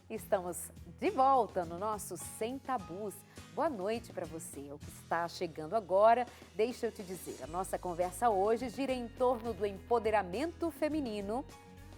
Estamos de volta no nosso Sem Tabus. Boa noite para você. O que está chegando agora, deixa eu te dizer, a nossa conversa hoje gira em torno do empoderamento feminino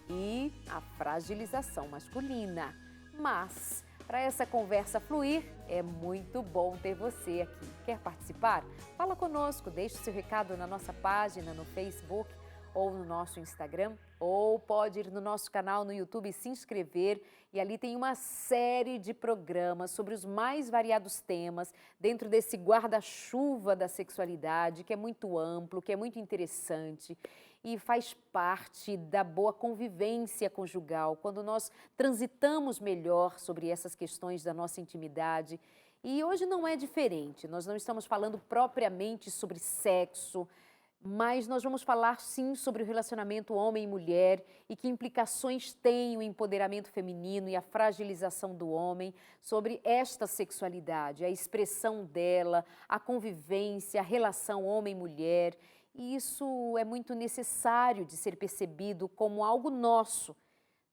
e a fragilização masculina. Mas, para essa conversa fluir, é muito bom ter você aqui. Quer participar? Fala conosco, deixe seu recado na nossa página no Facebook ou no nosso Instagram, ou pode ir no nosso canal no YouTube e se inscrever. E ali tem uma série de programas sobre os mais variados temas dentro desse guarda-chuva da sexualidade, que é muito amplo, que é muito interessante e faz parte da boa convivência conjugal, quando nós transitamos melhor sobre essas questões da nossa intimidade. E hoje não é diferente, nós não estamos falando propriamente sobre sexo, mas nós vamos falar sim sobre o relacionamento homem e mulher e que implicações tem o empoderamento feminino e a fragilização do homem sobre esta sexualidade, a expressão dela, a convivência, a relação homem-mulher. E isso é muito necessário de ser percebido como algo nosso.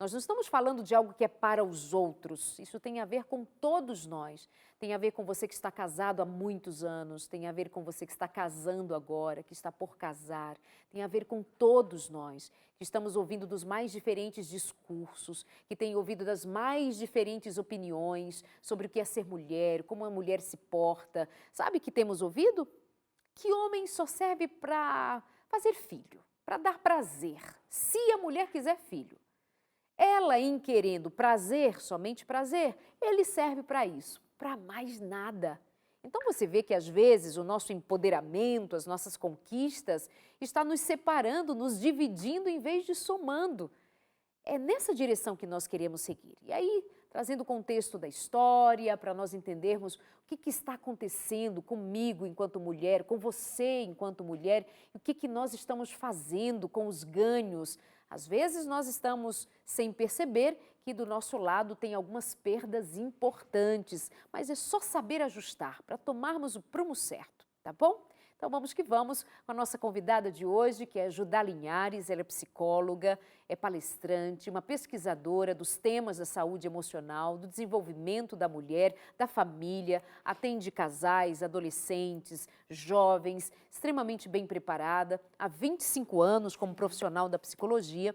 Nós não estamos falando de algo que é para os outros, isso tem a ver com todos nós. Tem a ver com você que está casado há muitos anos, tem a ver com você que está casando agora, que está por casar, tem a ver com todos nós, que estamos ouvindo dos mais diferentes discursos, que tem ouvido das mais diferentes opiniões sobre o que é ser mulher, como a mulher se porta. Sabe que temos ouvido? Que homem só serve para fazer filho, para dar prazer, se a mulher quiser filho. Ela, em querendo prazer, somente prazer, ele serve para isso, para mais nada. Então você vê que às vezes o nosso empoderamento, as nossas conquistas, está nos separando, nos dividindo em vez de somando. É nessa direção que nós queremos seguir. E aí, trazendo o contexto da história, para nós entendermos o que está acontecendo comigo enquanto mulher, com você enquanto mulher, e o que nós estamos fazendo com os ganhos. Às vezes nós estamos sem perceber que do nosso lado tem algumas perdas importantes, mas é só saber ajustar para tomarmos o prumo certo, tá bom? Então vamos que vamos com a nossa convidada de hoje, que é Judá Linhares. Ela é psicóloga, é palestrante, uma pesquisadora dos temas da saúde emocional, do desenvolvimento da mulher, da família, atende casais, adolescentes, jovens, extremamente bem preparada, há 25 anos como profissional da psicologia,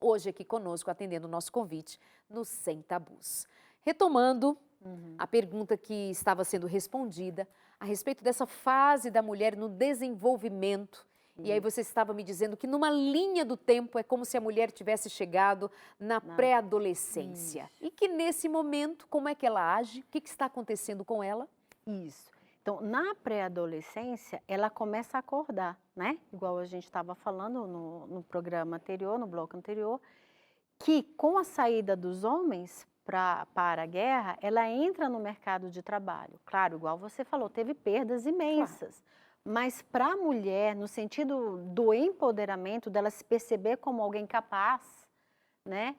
hoje aqui conosco atendendo o nosso convite no Sem Tabus. Retomando a pergunta que estava sendo respondida a respeito dessa fase da mulher no desenvolvimento. E aí você estava me dizendo que numa linha do tempo é como se a mulher tivesse chegado na pré-adolescência. E que nesse momento, como é que ela age? O que está acontecendo com ela? Isso. Então, na pré-adolescência, ela começa a acordar, né? Igual a gente estava falando no programa anterior, no bloco anterior, que com a saída dos homens para a guerra, ela entra no mercado de trabalho. Claro, igual você falou, teve perdas imensas. Claro. Mas para a mulher, no sentido do empoderamento, dela se perceber como alguém capaz, né?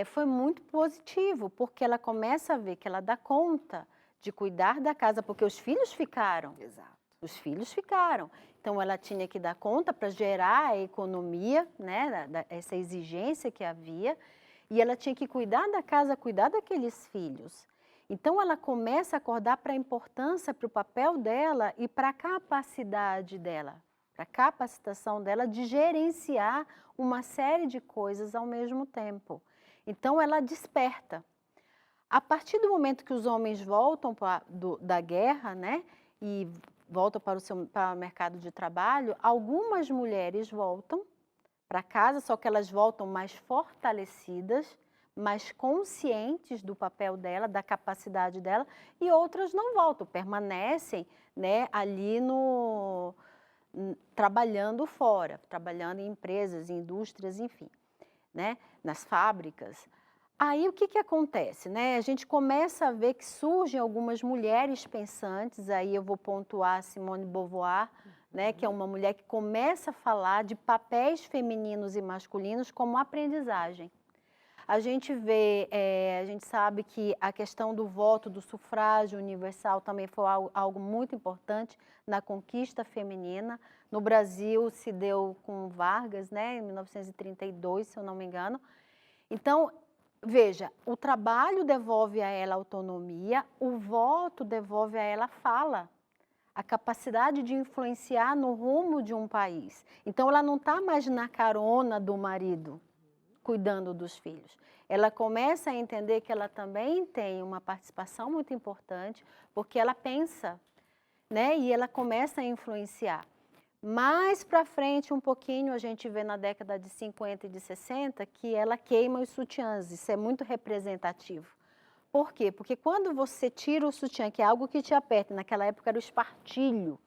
Foi muito positivo, porque ela começa a ver que ela dá conta de cuidar da casa, porque os filhos ficaram. Exato. Os filhos ficaram. Então, ela tinha que dar conta para gerar a economia, né, essa exigência que havia, e ela tinha que cuidar da casa, cuidar daqueles filhos. Então, ela começa a acordar para a importância, para o papel dela e para a capacidade dela, para a capacitação dela de gerenciar uma série de coisas ao mesmo tempo. Então, ela desperta. A partir do momento que os homens voltam da guerra, né, e voltam para o mercado de trabalho, algumas mulheres voltam para casa, só que elas voltam mais fortalecidas, mais conscientes do papel dela, da capacidade dela, e outras não voltam, permanecem, né, ali trabalhando fora, trabalhando em empresas, em indústrias, enfim, né, nas fábricas. Aí o que acontece, né? A gente começa a ver que surgem algumas mulheres pensantes, aí eu vou pontuar a Simone de Beauvoir, né, que é uma mulher que começa a falar de papéis femininos e masculinos como aprendizagem. A gente vê, a gente sabe que a questão do voto, do sufrágio universal também foi algo muito importante na conquista feminina. No Brasil se deu com Vargas, né, em 1932, se eu não me engano. Então, Veja, o trabalho devolve a ela autonomia, o voto devolve a ela fala, a capacidade de influenciar no rumo de um país. Então, ela não está mais na carona do marido, cuidando dos filhos. Ela começa a entender que ela também tem uma participação muito importante, porque ela pensa, né? E ela começa a influenciar. Mais para frente, um pouquinho, a gente vê na década de 50 e de 60 que ela queima os sutiãs. Isso é muito representativo. Por quê? Porque quando você tira o sutiã, que é algo que te aperta, naquela época era o espartilho,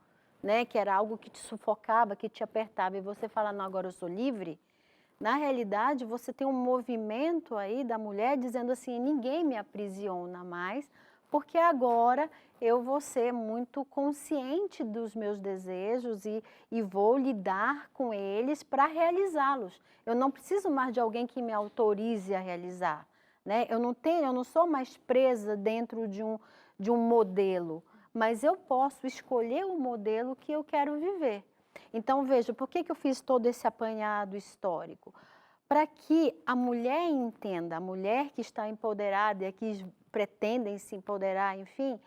né? Que era algo que te sufocava, que te apertava, e você fala, não, agora eu sou livre. Na realidade, você tem um movimento aí da mulher dizendo assim, ninguém me aprisiona mais, porque agora eu vou ser muito consciente dos meus desejos e vou lidar com eles para realizá-los. Eu não preciso mais de alguém que me autorize a realizar, né? Eu não sou mais presa dentro de um modelo, mas eu posso escolher o modelo que eu quero viver. Então, veja, por que eu fiz todo esse apanhado histórico? Para que a mulher entenda, a mulher que está empoderada e que pretendem se empoderar, enfim,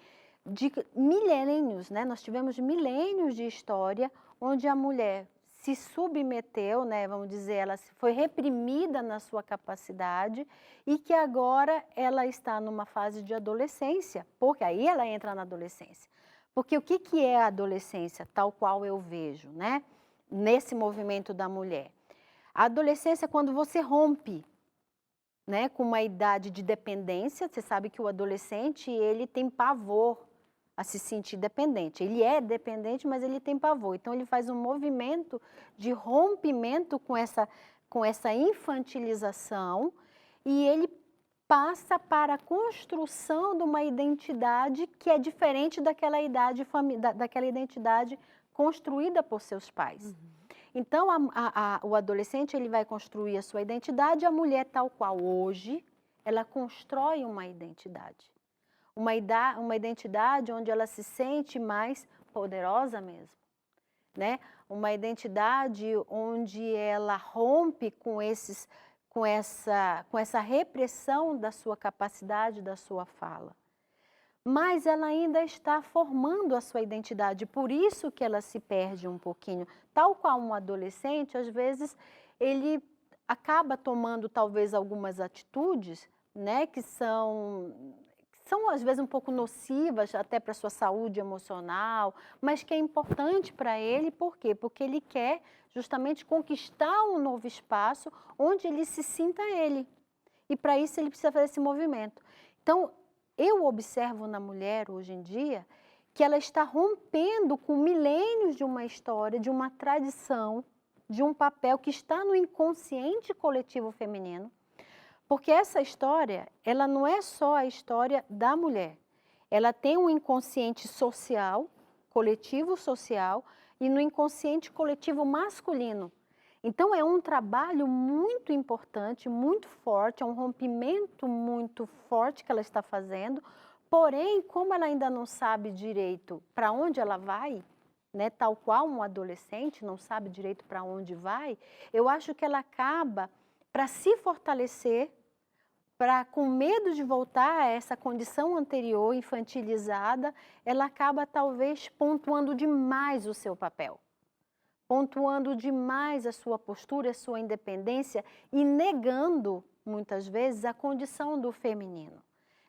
de milênios, né? Nós tivemos milênios de história onde a mulher se submeteu, né? Vamos dizer, ela foi reprimida na sua capacidade e que agora ela está numa fase de adolescência, porque aí ela entra na adolescência. Porque o que é a adolescência, tal qual eu vejo, né? Nesse movimento da mulher? A adolescência é quando você rompe, né, com uma idade de dependência. Você sabe que o adolescente, ele tem pavor a se sentir dependente. Ele é dependente, mas ele tem pavor. Então, ele faz um movimento de rompimento com essa infantilização e ele passa para a construção de uma identidade que é diferente daquela identidade construída por seus pais. Então, o adolescente ele vai construir a sua identidade, a mulher tal qual hoje, ela constrói uma identidade. Uma identidade onde ela se sente mais poderosa mesmo, né? Uma identidade onde ela rompe com essa repressão da sua capacidade, da sua fala. Mas ela ainda está formando a sua identidade, por isso que ela se perde um pouquinho. Tal qual um adolescente, às vezes, ele acaba tomando talvez algumas atitudes, né, que são às vezes um pouco nocivas até para a sua saúde emocional, mas que é importante para ele, por quê? Porque ele quer justamente conquistar um novo espaço onde ele se sinta ele. E para isso ele precisa fazer esse movimento. Então, eu observo na mulher, hoje em dia, que ela está rompendo com milênios de uma história, de uma tradição, de um papel que está no inconsciente coletivo feminino, porque essa história, ela não é só a história da mulher. Ela tem um inconsciente social, coletivo social, e no inconsciente coletivo masculino. Então, é um trabalho muito importante, muito forte, é um rompimento muito forte que ela está fazendo, porém, como ela ainda não sabe direito para onde ela vai, né, tal qual um adolescente não sabe direito para onde vai, eu acho que ela acaba, para se fortalecer, com medo de voltar a essa condição anterior, infantilizada, ela acaba talvez pontuando demais o seu papel. Pontuando demais a sua postura, a sua independência e negando, muitas vezes, a condição do feminino.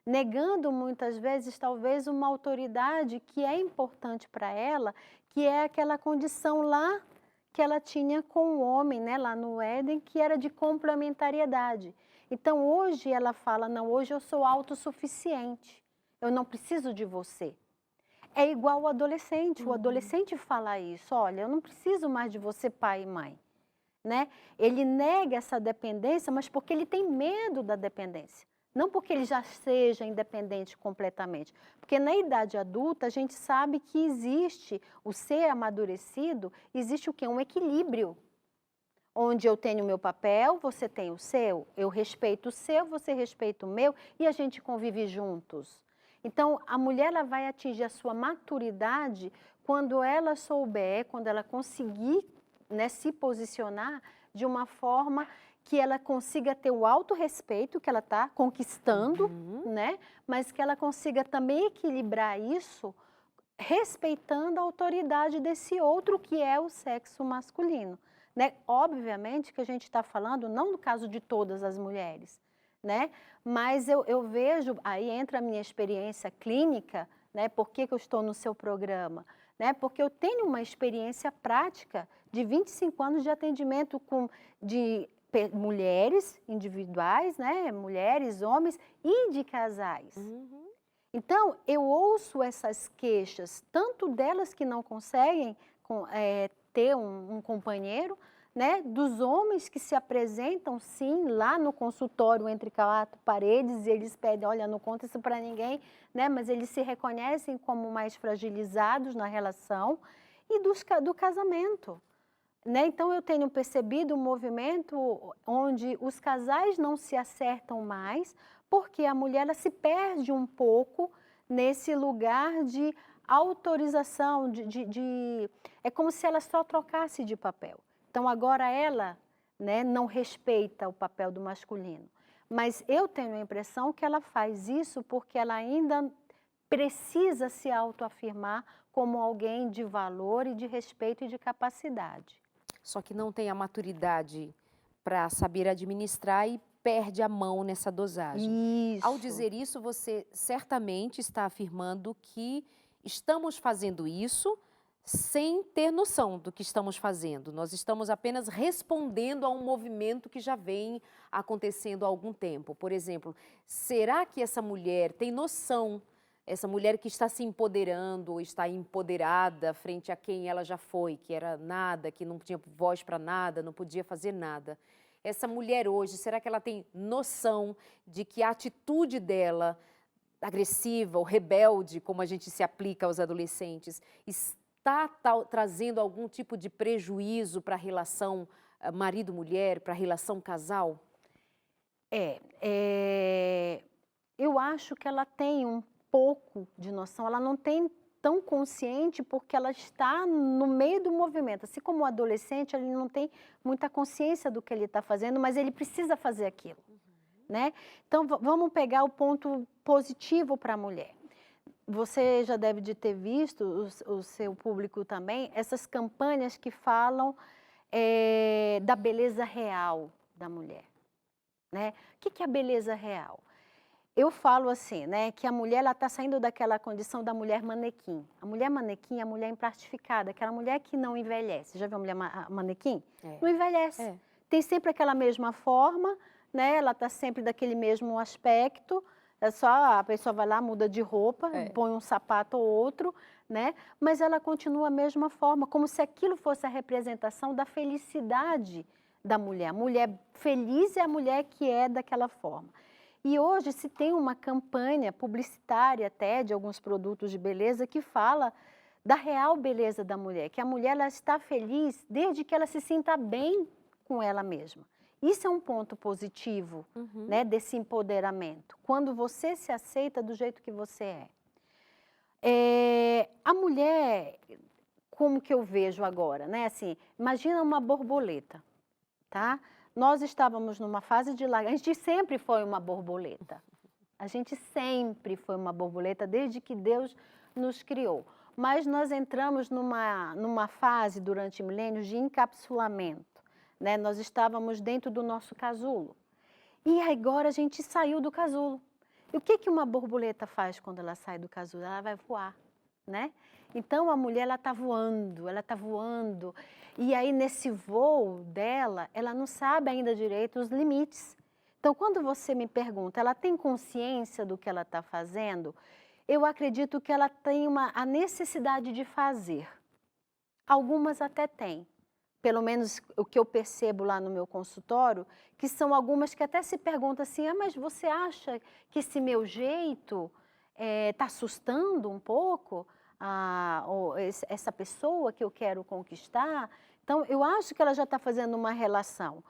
Negando, muitas vezes, talvez uma autoridade que é importante para ela, que é aquela condição lá que ela tinha com o homem, né, lá no Éden, que era de complementariedade. Então, hoje ela fala, não, hoje eu sou autossuficiente, eu não preciso de você. É igual o adolescente fala isso, olha, eu não preciso mais de você, pai e mãe, né? Ele nega essa dependência, mas porque ele tem medo da dependência, não porque ele já seja independente completamente. Porque na idade adulta a gente sabe que existe o ser amadurecido, existe o quê? Um equilíbrio, onde eu tenho o meu papel, você tem o seu, eu respeito o seu, você respeita o meu e a gente convive juntos. Então, a mulher ela vai atingir a sua maturidade quando ela souber, quando ela conseguir, né, se posicionar de uma forma que ela consiga ter o autorrespeito que ela está conquistando, né? Mas que ela consiga também equilibrar isso respeitando a autoridade desse outro que é o sexo masculino, né? Obviamente que a gente está falando não no caso de todas as mulheres, né? Mas eu vejo, aí entra a minha experiência clínica, né? Por que que eu estou no seu programa? Né? Porque eu tenho uma experiência prática de 25 anos de atendimento de mulheres individuais, né? Mulheres, homens e de casais. Então, eu ouço essas queixas, tanto delas que não conseguem ter um companheiro, né? Dos homens que se apresentam, sim, lá no consultório entre quatro paredes, e eles pedem, olha, não conta isso para ninguém, né? Mas eles se reconhecem como mais fragilizados na relação, e do casamento. Né? Então, eu tenho percebido um movimento onde os casais não se acertam mais, porque a mulher ela se perde um pouco nesse lugar de autorização, é como se ela só trocasse de papel. Então, agora ela, né, não respeita o papel do masculino. Mas eu tenho a impressão que ela faz isso porque ela ainda precisa se autoafirmar como alguém de valor e de respeito e de capacidade. Só que não tem a maturidade para saber administrar e perde a mão nessa dosagem. Isso. Ao dizer isso, você certamente está afirmando que estamos fazendo isso sem ter noção do que estamos fazendo. Nós estamos apenas respondendo a um movimento que já vem acontecendo há algum tempo. Por exemplo, será que essa mulher tem noção, essa mulher que está se empoderando ou está empoderada frente a quem ela já foi, que era nada, que não tinha voz para nada, não podia fazer nada. Essa mulher hoje, será que ela tem noção de que a atitude dela, agressiva ou rebelde, como a gente se aplica aos adolescentes, está trazendo algum tipo de prejuízo para a relação marido-mulher, para a relação casal? Eu acho que ela tem um pouco de noção, ela não tem tão consciente porque ela está no meio do movimento. Assim como o adolescente, ele não tem muita consciência do que ele está fazendo, mas ele precisa fazer aquilo, né? Então, vamos pegar o ponto positivo para a mulher. Você já deve de ter visto, o seu público também, essas campanhas que falam da beleza real da mulher, né? O que é a beleza real? Eu falo assim, né, que a mulher ela está saindo daquela condição da mulher manequim. A mulher manequim é a mulher emplastificada, aquela mulher que não envelhece. Já viu a mulher manequim? Não envelhece. Tem sempre aquela mesma forma, né? Ela está sempre daquele mesmo aspecto. É só a pessoa vai lá, muda de roupa, põe um sapato ou outro, né? Mas ela continua a mesma forma, como se aquilo fosse a representação da felicidade da mulher. A mulher feliz é a mulher que é daquela forma. E hoje se tem uma campanha publicitária até de alguns produtos de beleza que fala da real beleza da mulher, que a mulher ela está feliz desde que ela se sinta bem com ela mesma. Isso é um ponto positivo, né, desse empoderamento, quando você se aceita do jeito que você é. A mulher, como que eu vejo agora, né, assim, imagina uma borboleta, tá? Nós estávamos numa fase de a gente sempre foi uma borboleta. A gente sempre foi uma borboleta desde que Deus nos criou. Mas nós entramos numa fase durante milênios de encapsulamento, né? Nós estávamos dentro do nosso casulo. E agora a gente saiu do casulo. E o que uma borboleta faz quando ela sai do casulo? Ela vai voar, né? Então, a mulher, ela está voando, e aí nesse voo dela, ela não sabe ainda direito os limites. Então, quando você me pergunta, ela tem consciência do que ela está fazendo? Eu acredito que ela tem a necessidade de fazer. Algumas até têm, pelo menos o que eu percebo lá no meu consultório, que são algumas que até se perguntam assim, mas você acha que esse meu jeito está assustando um pouco? Essa pessoa que eu quero conquistar. Então, eu acho que ela já está fazendo uma relação.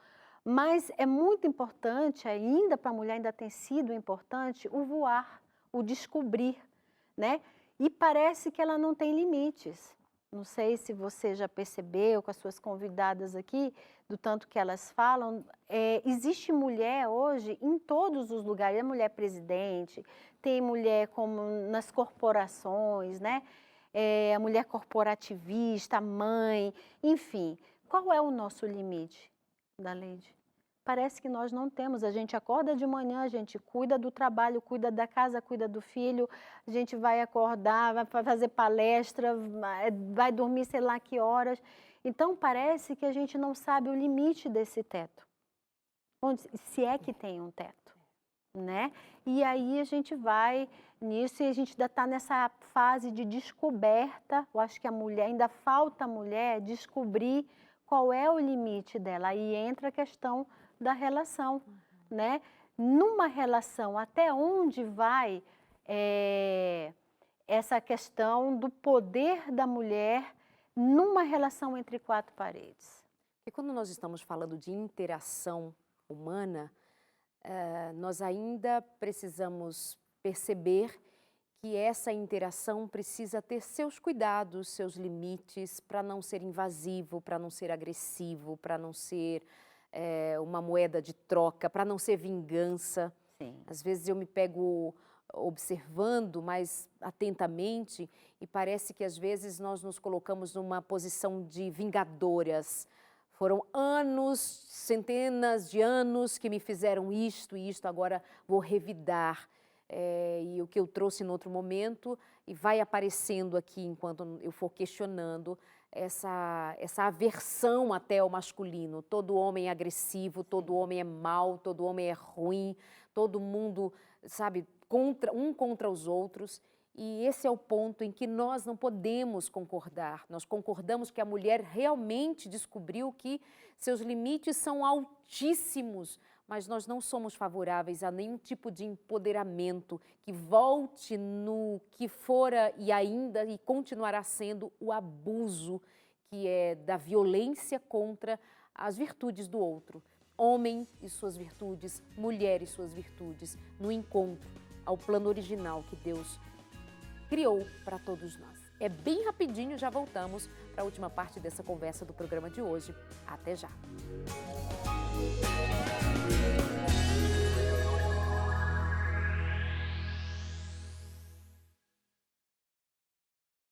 Mas é muito importante, ainda para a mulher, ainda tem sido importante o voar, o descobrir, né? E parece que ela não tem limites, não sei se você já percebeu com as suas convidadas aqui, do tanto que elas falam, existe mulher hoje em todos os lugares, é mulher presidente, tem mulher como nas corporações, né? A mulher corporativista, mãe, enfim. Qual é o nosso limite, Daleide? Parece que nós não temos, a gente acorda de manhã, a gente cuida do trabalho, cuida da casa, cuida do filho, a gente vai acordar, vai fazer palestra, vai dormir sei lá que horas. Então parece que a gente não sabe o limite desse teto, se é que tem um teto, né? E aí a gente vai nisso e a gente ainda está nessa fase de descoberta, eu acho que a mulher, ainda falta a mulher descobrir qual é o limite dela, aí entra a questão da relação, né? Numa relação, até onde vai essa questão do poder da mulher numa relação entre quatro paredes? E quando nós estamos falando de interação humana, nós ainda precisamos perceber que essa interação precisa ter seus cuidados, seus limites, para não ser invasivo, para não ser agressivo, para não ser uma moeda de troca, para não ser vingança. Sim. Às vezes eu me pego observando mais atentamente e parece que às vezes nós nos colocamos numa posição de vingadoras. Foram anos, centenas de anos que me fizeram isto e isto, agora vou revidar. E o que eu trouxe em outro momento e vai aparecendo aqui enquanto eu for questionando, essa aversão até ao masculino. Todo homem é agressivo, todo homem é mau, todo homem é ruim, todo mundo, sabe, contra os outros. E esse é o ponto em que nós não podemos concordar. Nós concordamos que a mulher realmente descobriu que seus limites são altíssimos, mas nós não somos favoráveis a nenhum tipo de empoderamento que volte no que fora e continuará sendo o abuso, que é da violência contra as virtudes do outro. Homem e suas virtudes, mulher e suas virtudes, no encontro ao plano original que Deus criou para todos nós. É bem rapidinho, já voltamos para a última parte dessa conversa do programa de hoje. Até já!